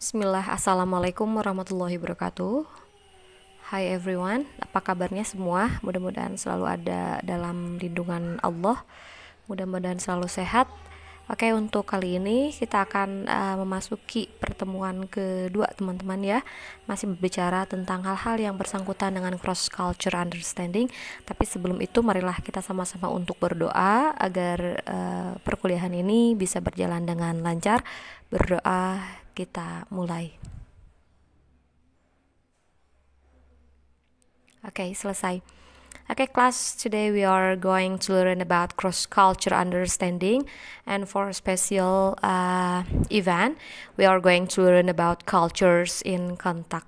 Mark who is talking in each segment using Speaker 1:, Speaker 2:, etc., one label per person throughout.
Speaker 1: Bismillah, Assalamualaikum warahmatullahi wabarakatuh. Hai everyone, apa kabarnya semua? Mudah-mudahan selalu ada dalam lindungan Allah. Mudah-mudahan selalu sehat. Oke, untuk kali ini kita akan memasuki pertemuan kedua teman-teman ya. Masih berbicara tentang hal-hal yang bersangkutan dengan cross culture understanding. Tapi sebelum itu marilah kita sama-sama untuk berdoa agar perkuliahan ini bisa berjalan dengan lancar. Berdoa, kita mulai. Oke, selesai. Okay, class, today we are going to learn about cross-culture understanding, and for a special event, we are going to learn about cultures in contact.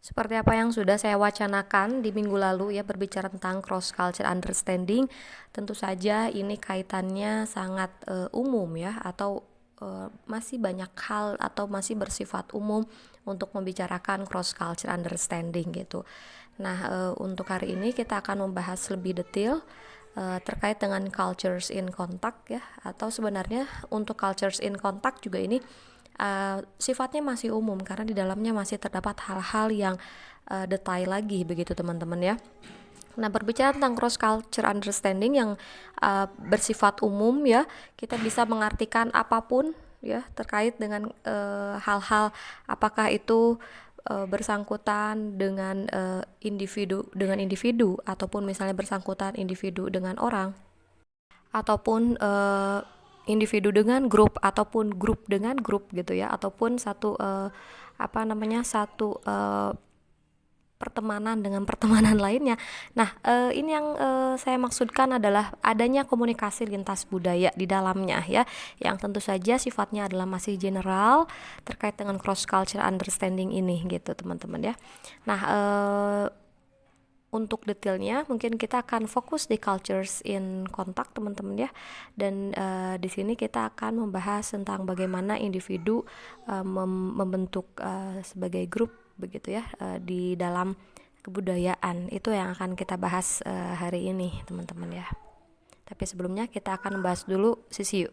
Speaker 1: Seperti apa yang sudah saya wacanakan di minggu lalu ya, berbicara tentang cross-culture understanding, tentu saja ini kaitannya sangat umum ya, atau masih banyak hal atau masih bersifat umum untuk membicarakan cross culture understanding gitu. Nah, untuk hari ini kita akan membahas lebih detail terkait dengan cultures in contact ya, atau sebenarnya untuk cultures in contact juga ini sifatnya masih umum karena di dalamnya masih terdapat hal-hal yang detail lagi begitu teman-teman ya. Nah, berbicara tentang cross culture understanding yang bersifat umum ya, kita bisa mengartikan apapun ya terkait dengan hal-hal apakah itu bersangkutan dengan individu ataupun misalnya bersangkutan individu dengan orang ataupun individu dengan grup ataupun grup dengan grup gitu ya, ataupun satu satu pertemanan dengan pertemanan lainnya. Nah, ini yang saya maksudkan adalah adanya komunikasi lintas budaya di dalamnya ya, yang tentu saja sifatnya adalah masih general terkait dengan cross culture understanding ini gitu teman-teman ya. Nah, untuk detailnya mungkin kita akan fokus di cultures in contact teman-teman ya, dan di sini kita akan membahas tentang bagaimana individu membentuk sebagai grup begitu ya di dalam kebudayaan. Itu yang akan kita bahas hari ini teman-teman ya. Tapi sebelumnya kita akan membahas dulu sisi yuk.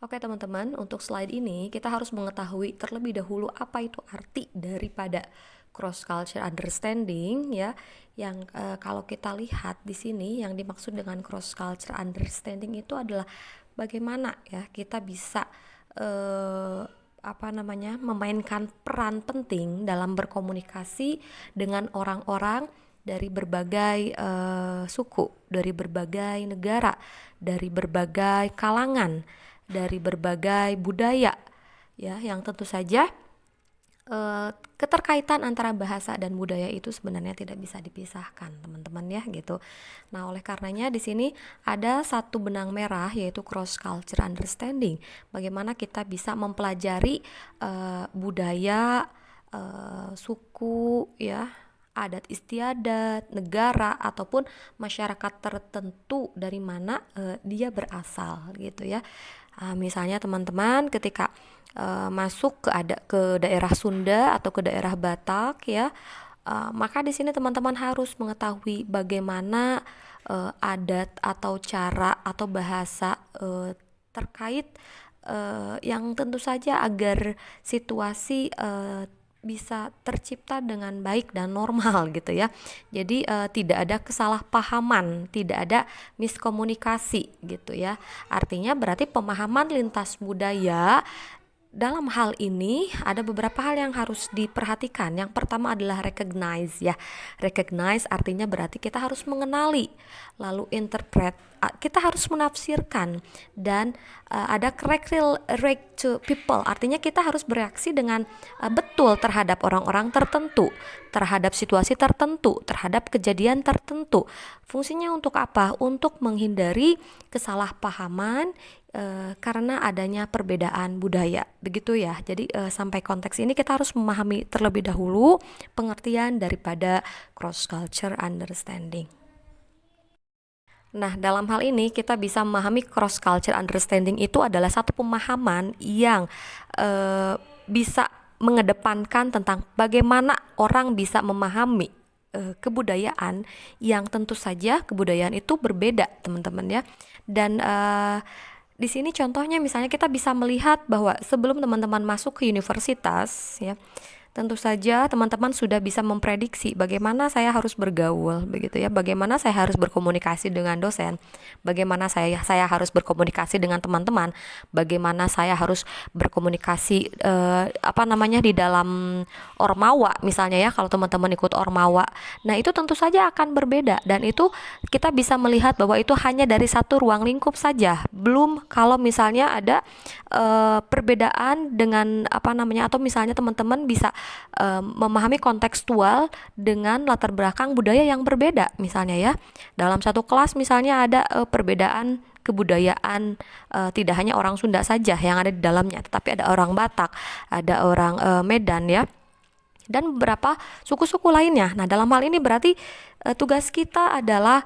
Speaker 1: Oke teman-teman, untuk slide ini kita harus mengetahui terlebih dahulu apa itu arti daripada cross culture understanding ya. Yang kalau kita lihat di sini yang dimaksud dengan cross culture understanding itu adalah bagaimana ya kita bisa memainkan peran penting dalam berkomunikasi dengan orang-orang dari berbagai suku, dari berbagai negara, dari berbagai kalangan, dari berbagai budaya ya, yang tentu saja keterkaitan antara bahasa dan budaya itu sebenarnya tidak bisa dipisahkan teman-teman ya gitu. Nah, oleh karenanya di sini ada satu benang merah yaitu cross culture understanding. Bagaimana kita bisa mempelajari budaya, suku ya, adat istiadat, negara ataupun masyarakat tertentu dari mana dia berasal gitu ya. Misalnya teman-teman ketika masuk ke daerah Sunda atau ke daerah Batak ya, maka di sini teman-teman harus mengetahui bagaimana adat atau cara atau bahasa terkait yang tentu saja agar situasi bisa tercipta dengan baik dan normal gitu ya. Jadi tidak ada kesalahpahaman, tidak ada miskomunikasi gitu ya. Artinya berarti pemahaman lintas budaya dalam hal ini ada beberapa hal yang harus diperhatikan. Yang pertama adalah recognize ya. Recognize artinya berarti kita harus mengenali, lalu interpret, kita harus menafsirkan, dan ada react to people, artinya kita harus bereaksi dengan betul terhadap orang-orang tertentu, terhadap situasi tertentu, terhadap kejadian tertentu. Fungsinya untuk apa? Untuk menghindari kesalahpahaman karena adanya perbedaan budaya begitu ya. Jadi sampai konteks ini kita harus memahami terlebih dahulu pengertian daripada cross culture understanding. Nah, dalam hal ini kita bisa memahami cross culture understanding itu adalah satu pemahaman yang bisa mengedepankan tentang bagaimana orang bisa memahami kebudayaan yang tentu saja kebudayaan itu berbeda teman-teman ya. Dan Di sini contohnya misalnya kita bisa melihat bahwa sebelum teman-teman masuk ke universitas ya, tentu saja teman-teman sudah bisa memprediksi bagaimana saya harus bergaul begitu ya, bagaimana saya harus berkomunikasi dengan dosen, bagaimana saya harus berkomunikasi dengan teman-teman, bagaimana saya harus berkomunikasi di dalam ormawa misalnya ya, kalau teman-teman ikut ormawa. Nah, itu tentu saja akan berbeda dan itu kita bisa melihat bahwa itu hanya dari satu ruang lingkup saja. Belum kalau misalnya ada perbedaan dengan atau misalnya teman-teman bisa memahami kontekstual dengan latar belakang budaya yang berbeda misalnya ya. Dalam satu kelas misalnya ada perbedaan kebudayaan, tidak hanya orang Sunda saja yang ada di dalamnya, tetapi ada orang Batak, ada orang Medan ya, dan beberapa suku-suku lainnya. Nah, dalam hal ini berarti tugas kita adalah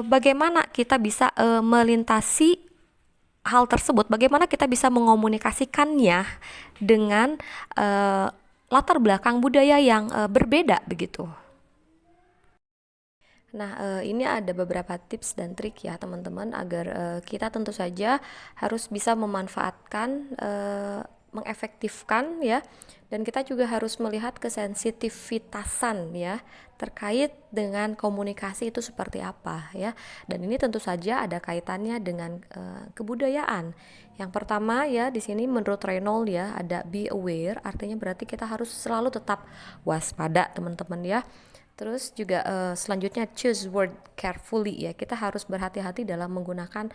Speaker 1: bagaimana kita bisa melintasi hal tersebut, bagaimana kita bisa mengomunikasikannya dengan latar belakang budaya yang berbeda begitu. Nah, ini ada beberapa tips dan trik ya teman-teman agar kita tentu saja harus bisa memanfaatkan, mengefektifkan ya, dan kita juga harus melihat kesensitivitasan ya terkait dengan komunikasi itu seperti apa ya. Dan ini tentu saja ada kaitannya dengan kebudayaan. Yang pertama ya di sini menurut Reynolds ya ada be aware, artinya berarti kita harus selalu tetap waspada teman-teman ya. Terus juga selanjutnya choose word carefully ya. Kita harus berhati-hati dalam menggunakan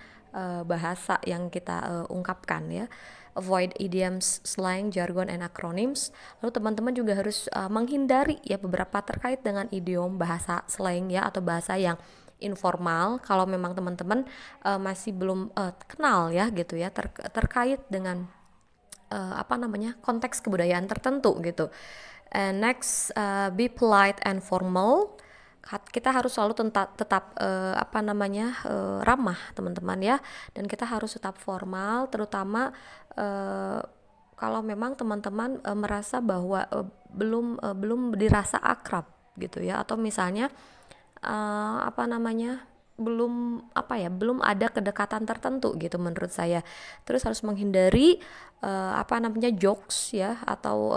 Speaker 1: bahasa yang kita ungkapkan ya. Avoid idioms, slang, jargon, and acronyms. Lalu teman-teman juga harus menghindari ya beberapa terkait dengan idiom, bahasa slang ya atau bahasa yang informal. Kalau memang teman-teman masih belum kenal ya gitu ya terkait dengan konteks kebudayaan tertentu gitu. And next, be polite and formal. Kita harus selalu tetap ramah teman-teman ya, dan kita harus tetap formal, terutama kalau memang teman-teman merasa bahwa belum dirasa akrab gitu ya, atau misalnya belum ada kedekatan tertentu gitu menurut saya. Terus harus menghindari jokes ya atau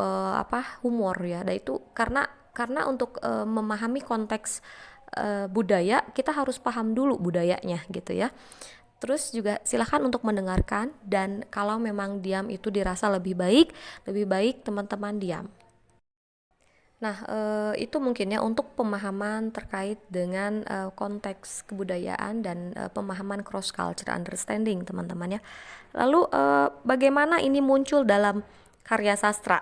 Speaker 1: humor ya. Dan itu karena untuk memahami konteks budaya kita harus paham dulu budayanya gitu ya. Terus juga silakan untuk mendengarkan, dan kalau memang diam itu dirasa lebih baik teman-teman diam. Nah, itu mungkin ya untuk pemahaman terkait dengan konteks kebudayaan dan pemahaman cross culture understanding teman-teman ya. Lalu bagaimana ini muncul dalam karya sastra?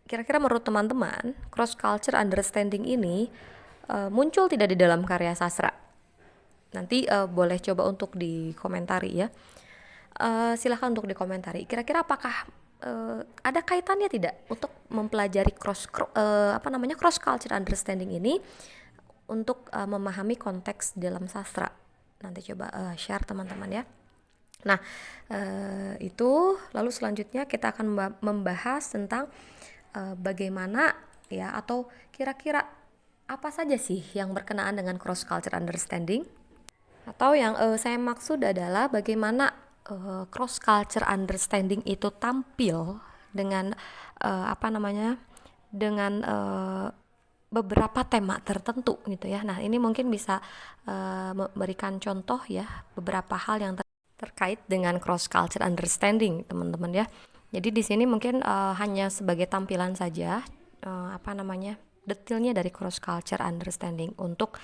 Speaker 1: Kira-kira menurut teman-teman cross culture understanding ini muncul tidak di dalam karya sastra? Nanti boleh coba untuk dikomentari ya. Silahkan untuk dikomentari. Kira-kira apakah ada kaitannya tidak untuk mempelajari cross culture understanding ini untuk memahami konteks dalam sastra? Nanti coba share teman-teman ya. Nah, itu lalu selanjutnya kita akan membahas tentang bagaimana ya, atau kira-kira apa saja sih yang berkenaan dengan cross culture understanding, atau yang saya maksud adalah bagaimana cross culture understanding itu tampil dengan dengan beberapa tema tertentu gitu ya. Nah, ini mungkin bisa memberikan contoh ya beberapa hal yang terkait dengan cross culture understanding teman-teman ya. Jadi di sini mungkin hanya sebagai tampilan saja detailnya dari cross culture understanding untuk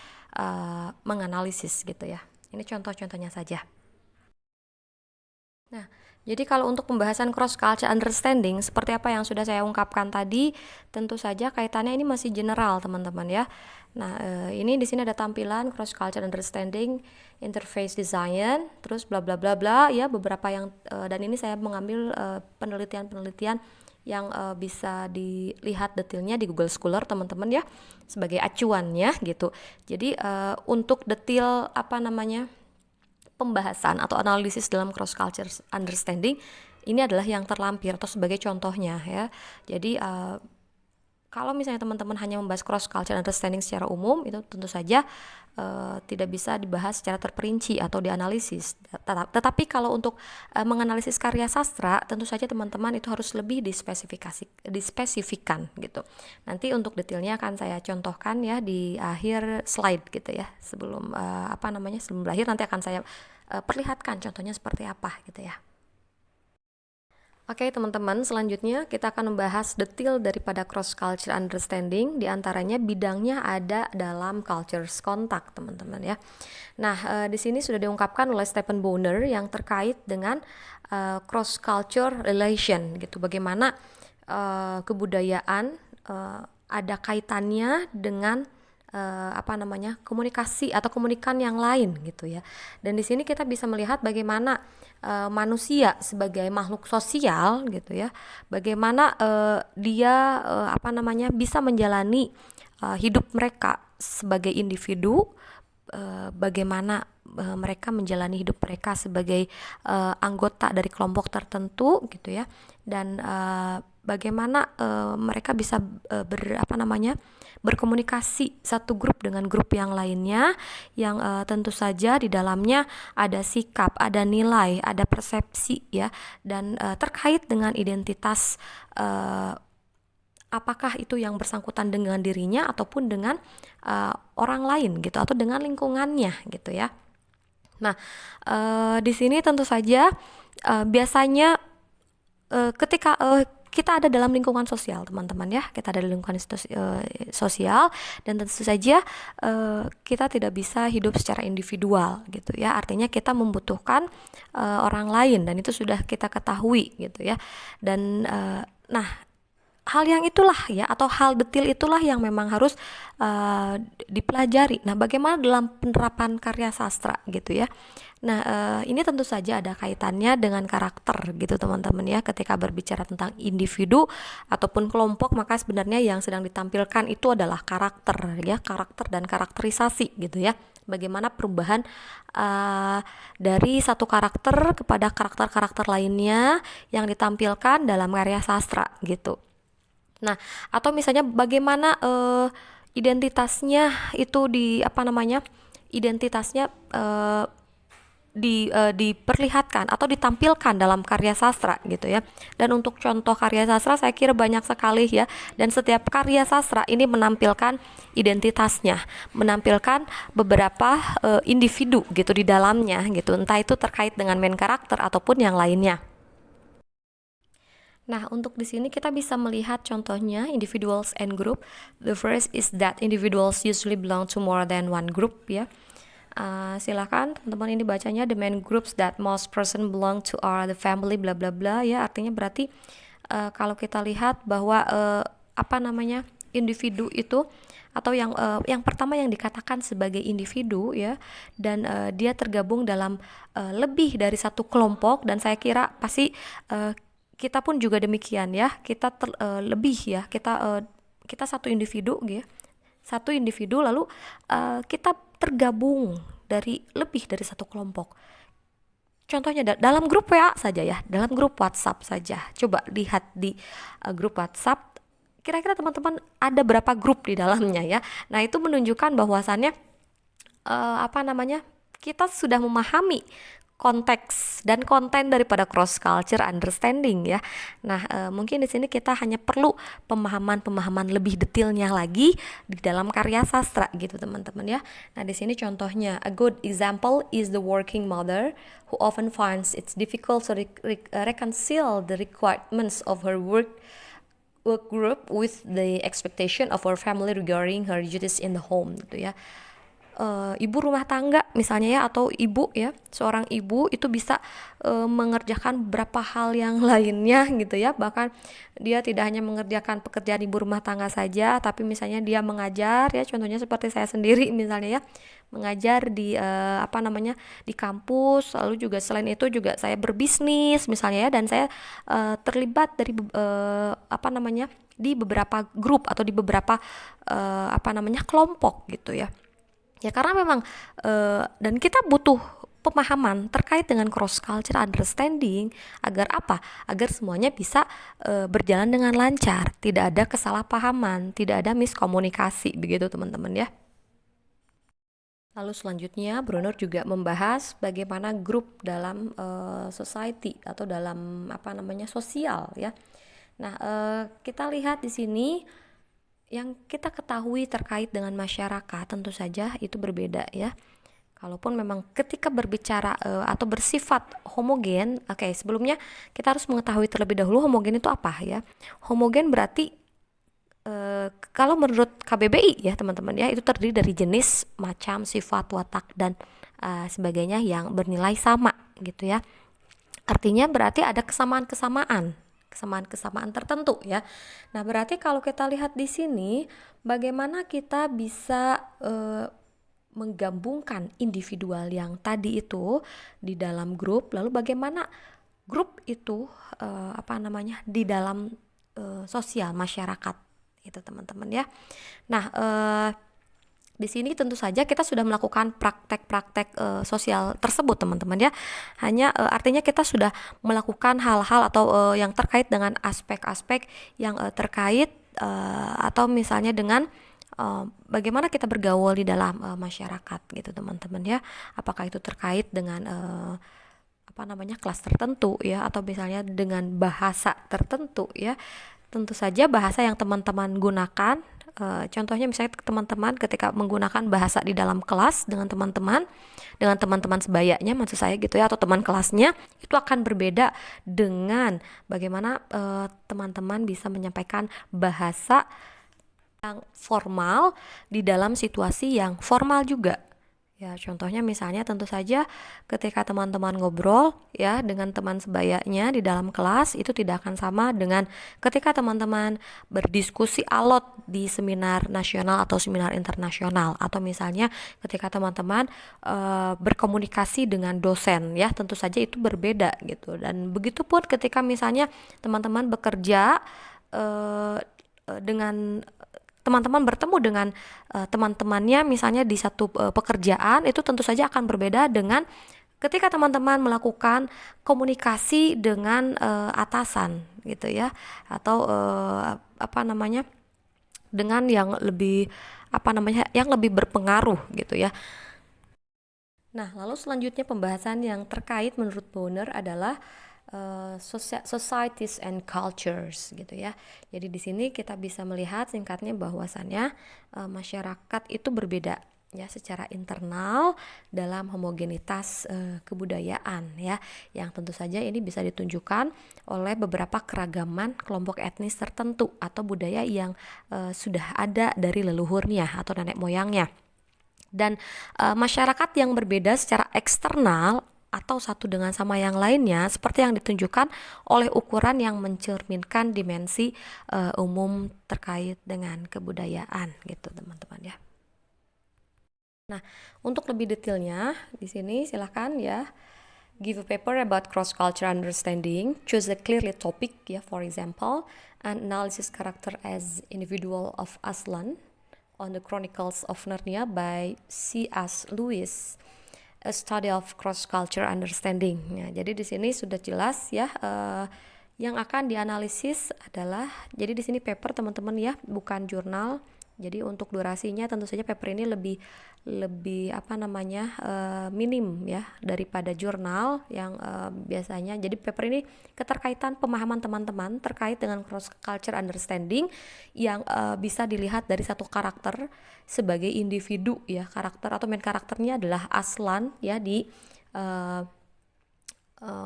Speaker 1: menganalisis gitu ya. Ini contoh-contohnya saja. Nah, jadi kalau untuk pembahasan cross culture understanding seperti apa yang sudah saya ungkapkan tadi, tentu saja kaitannya ini masih general, teman-teman ya. Nah, ini di sini ada tampilan cross culture understanding, interface design, terus bla bla bla bla ya, beberapa yang dan ini saya mengambil penelitian-penelitian yang bisa dilihat detailnya di Google Scholar, teman-teman ya, sebagai acuannya gitu. Jadi untuk detail pembahasan atau analisis dalam cross culture understanding ini adalah yang terlampir atau sebagai contohnya ya. Jadi kalau misalnya teman-teman hanya membahas cross culture understanding secara umum, itu tentu saja tidak bisa dibahas secara terperinci atau dianalisis. Tetapi kalau untuk menganalisis karya sastra, tentu saja teman-teman itu harus lebih dispesifikan gitu. Nanti untuk detailnya akan saya contohkan ya di akhir slide gitu ya. Sebelum sebelum berakhir nanti akan saya perlihatkan contohnya seperti apa gitu ya. Oke teman-teman, selanjutnya kita akan membahas detail daripada cross culture understanding. Di antaranya bidangnya ada dalam cultures contact teman-teman ya. Nah di sini sudah diungkapkan oleh Stephen Bonner yang terkait dengan cross culture relation gitu. Bagaimana kebudayaan ada kaitannya dengan komunikasi atau komunikan yang lain gitu ya. Dan di sini kita bisa melihat bagaimana manusia sebagai makhluk sosial gitu ya, bagaimana dia bisa menjalani hidup mereka sebagai individu, bagaimana mereka menjalani hidup mereka sebagai anggota dari kelompok tertentu gitu ya, dan bagaimana mereka bisa berkomunikasi satu grup dengan grup yang lainnya, yang tentu saja di dalamnya ada sikap, ada nilai, ada persepsi ya, dan terkait dengan identitas apakah itu yang bersangkutan dengan dirinya ataupun dengan orang lain gitu, atau dengan lingkungannya gitu ya. Nah di sini tentu saja biasanya ketika kita ada dalam lingkungan sosial teman-teman ya, kita ada di lingkungan sosial, dan tentu saja kita tidak bisa hidup secara individual gitu ya, artinya kita membutuhkan orang lain, dan itu sudah kita ketahui gitu ya. Dan hal yang itulah ya, atau hal detail itulah yang memang harus dipelajari. Nah bagaimana dalam penerapan karya sastra gitu ya. Nah ini tentu saja ada kaitannya dengan karakter gitu teman-teman ya. Ketika berbicara tentang individu ataupun kelompok, maka sebenarnya yang sedang ditampilkan itu adalah karakter ya, karakter dan karakterisasi gitu ya. Bagaimana perubahan dari satu karakter kepada karakter-karakter lainnya yang ditampilkan dalam karya sastra gitu. Nah atau misalnya bagaimana identitasnya itu identitasnya diperlihatkan atau ditampilkan dalam karya sastra gitu ya. Dan untuk contoh karya sastra saya kira banyak sekali ya, dan setiap karya sastra ini menampilkan identitasnya, menampilkan beberapa individu gitu di dalamnya gitu, entah itu terkait dengan main karakter ataupun yang lainnya. Nah, untuk di sini kita bisa melihat contohnya individuals and group. The first is that individuals usually belong to more than one group ya. Silakan teman-teman, ini bacanya the main groups that most person belong to are the family bla bla bla ya. Artinya berarti kalau kita lihat bahwa individu itu, atau yang pertama yang dikatakan sebagai individu ya, dan dia tergabung dalam lebih dari satu kelompok, dan saya kira pasti kita pun juga demikian ya. Kita kita satu individu ya, satu individu, lalu kita tergabung dari lebih dari satu kelompok. Contohnya dalam grup WA saja ya, dalam grup WhatsApp saja. Coba lihat di grup WhatsApp, kira-kira teman-teman ada berapa grup di dalamnya ya. Nah itu menunjukkan bahwasannya kita sudah memahami konteks dan konten daripada cross culture understanding ya. Nah mungkin di sini kita hanya perlu pemahaman lebih detailnya lagi di dalam karya sastra gitu teman-teman ya. Nah di sini contohnya, a good example is the working mother who often finds it's difficult to reconcile the requirements of her work group with the expectation of her family regarding her duties in the home gitu ya. Ibu rumah tangga misalnya ya, atau ibu ya, seorang ibu itu bisa mengerjakan beberapa hal yang lainnya gitu ya. Bahkan dia tidak hanya mengerjakan pekerjaan ibu rumah tangga saja, tapi misalnya dia mengajar ya, contohnya seperti saya sendiri misalnya ya, mengajar di di kampus. Lalu juga selain itu juga saya berbisnis misalnya ya, dan saya terlibat dari di beberapa grup atau di beberapa kelompok gitu ya. Ya karena memang dan kita butuh pemahaman terkait dengan cross culture understanding agar apa? Agar semuanya bisa berjalan dengan lancar, tidak ada kesalahpahaman, tidak ada miskomunikasi begitu teman-teman ya. Lalu selanjutnya Brunner juga membahas bagaimana grup dalam society atau dalam apa namanya sosial ya. Nah, kita lihat di sini yang kita ketahui terkait dengan masyarakat tentu saja itu berbeda ya. Kalaupun memang ketika berbicara atau bersifat homogen, oke, sebelumnya kita harus mengetahui terlebih dahulu homogen itu apa ya. Homogen berarti kalau menurut KBBI ya teman-teman ya, itu terdiri dari jenis, macam, sifat, watak dan sebagainya yang bernilai sama gitu ya. Artinya berarti ada kesamaan tertentu ya. Nah, berarti kalau kita lihat di sini bagaimana kita bisa menggabungkan individual yang tadi itu di dalam grup, lalu bagaimana grup itu di dalam sosial masyarakat itu teman-teman ya. Nah, di sini tentu saja kita sudah melakukan praktek-praktek sosial tersebut teman-teman ya. Hanya artinya kita sudah melakukan hal-hal atau yang terkait dengan aspek-aspek yang terkait atau misalnya dengan bagaimana kita bergaul di dalam masyarakat gitu teman-teman ya. Apakah itu terkait dengan kelas tertentu ya, atau misalnya dengan bahasa tertentu ya. Tentu saja bahasa yang teman-teman gunakan, contohnya misalnya teman-teman ketika menggunakan bahasa di dalam kelas dengan teman-teman sebayanya maksud saya gitu ya, atau teman kelasnya, itu akan berbeda dengan bagaimana teman-teman bisa menyampaikan bahasa yang formal di dalam situasi yang formal juga. Ya, contohnya misalnya tentu saja ketika teman-teman ngobrol ya dengan teman sebayanya di dalam kelas, itu tidak akan sama dengan ketika teman-teman berdiskusi alot di seminar nasional atau seminar internasional, atau misalnya ketika teman-teman berkomunikasi dengan dosen ya, tentu saja itu berbeda gitu. Dan begitu pun ketika misalnya teman-teman bekerja dengan teman-teman bertemu dengan teman-temannya misalnya di satu pekerjaan, itu tentu saja akan berbeda dengan ketika teman-teman melakukan komunikasi dengan atasan gitu ya, atau dengan yang lebih yang lebih berpengaruh gitu ya. Nah, lalu selanjutnya pembahasan yang terkait menurut Bonner adalah societies and cultures gitu ya. Jadi di sini kita bisa melihat singkatnya bahwasannya masyarakat itu berbeda ya secara internal dalam homogenitas kebudayaan ya, yang tentu saja ini bisa ditunjukkan oleh beberapa keragaman kelompok etnis tertentu atau budaya yang sudah ada dari leluhurnya atau nenek moyangnya. Dan masyarakat yang berbeda secara eksternal atau satu dengan sama yang lainnya seperti yang ditunjukkan oleh ukuran yang mencerminkan dimensi umum terkait dengan kebudayaan gitu teman-teman ya. Nah, untuk lebih detailnya di sini silahkan ya, give a paper about cross-cultural understanding, choose a clearly topic ya, for example, an analysis character as individual of Aslan on the Chronicles of Narnia by C.S. Lewis, a study of cross-cultural understanding. Ya, jadi di sini sudah jelas ya, yang akan dianalisis adalah, jadi di sini paper teman-teman ya, bukan jurnal. Jadi untuk durasinya tentu saja paper ini lebih minim ya daripada jurnal yang biasanya. Jadi paper ini keterkaitan pemahaman teman-teman terkait dengan cross culture understanding yang bisa dilihat dari satu karakter sebagai individu ya, karakter atau main karakternya adalah Aslan ya di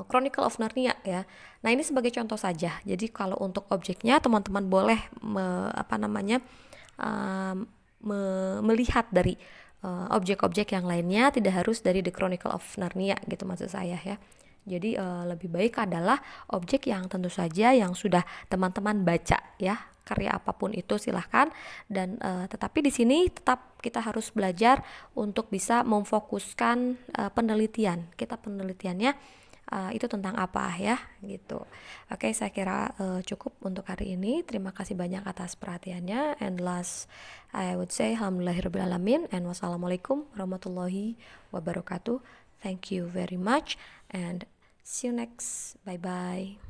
Speaker 1: Chronicle of Narnia ya. Nah, ini sebagai contoh saja. Jadi kalau untuk objeknya teman-teman boleh melihat dari objek-objek yang lainnya, tidak harus dari The Chronicle of Narnia gitu maksud saya ya. Jadi lebih baik adalah objek yang tentu saja yang sudah teman-teman baca ya, karya apapun itu silahkan. Dan tetapi di sini tetap kita harus belajar untuk bisa memfokuskan penelitian. Kita penelitiannya itu tentang apa ya gitu. Oke, saya kira cukup untuk hari ini. Terima kasih banyak atas perhatiannya. And last I would say alhamdulillahirabbil alamin and wassalamualaikum warahmatullahi wabarakatuh. Thank you very much and see you next. Bye bye.